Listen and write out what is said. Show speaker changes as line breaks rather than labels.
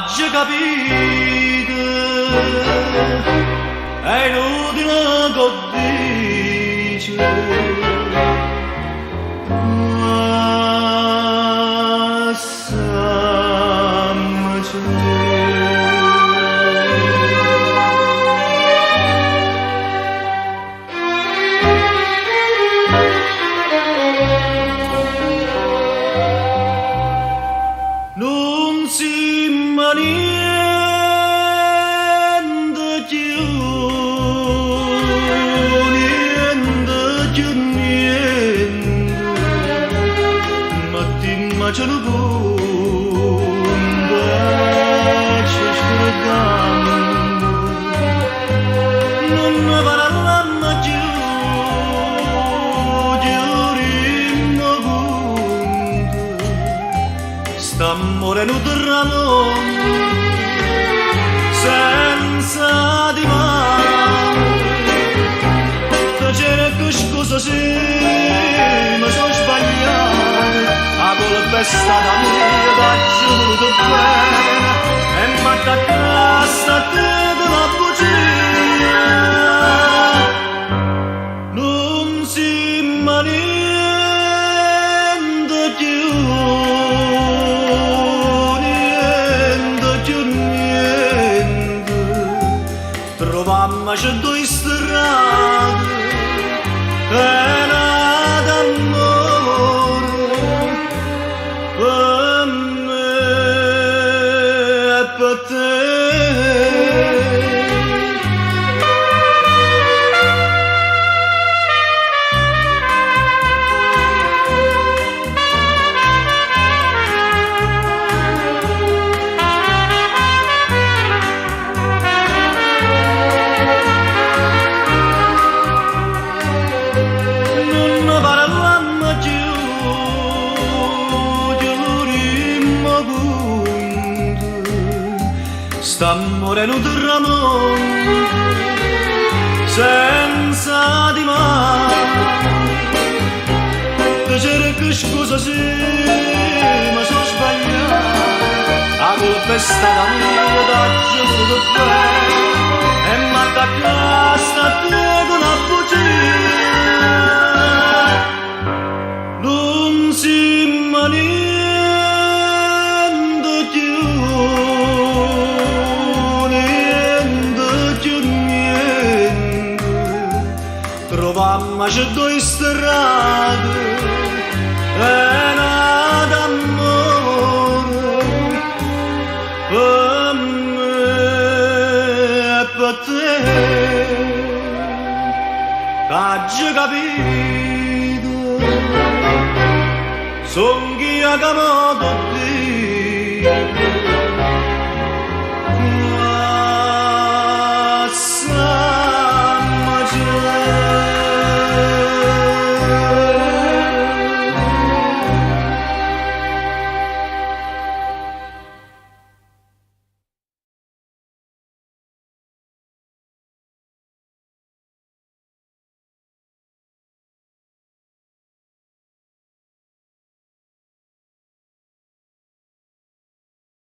Oggi capite, è inutile che dice, ma Sam non si niente più, ma ti immagino come ci scordando, non ne parliamo più, giurimmo punto, sta morendo tra noi. Senza di male, c'era che scusa sì, mi sono sbagliato, la colpa è stata mia, t'ho voluto bene, e m'ha attaccato a te con la bugia, non si niente più. Trovammo c'è due strade piene d'amore per me e per te. Sta morendo tramonto senza di male, c'era che scusa sì, ma sono sbagliato, la colpa è stata mia, t'ho voluto bene, e m'ha attaccato a te con una bugia, non si niente più. Trovammo c'è due strade piene d'amore per me e per te, che oggi capito son chi ha chiamato te.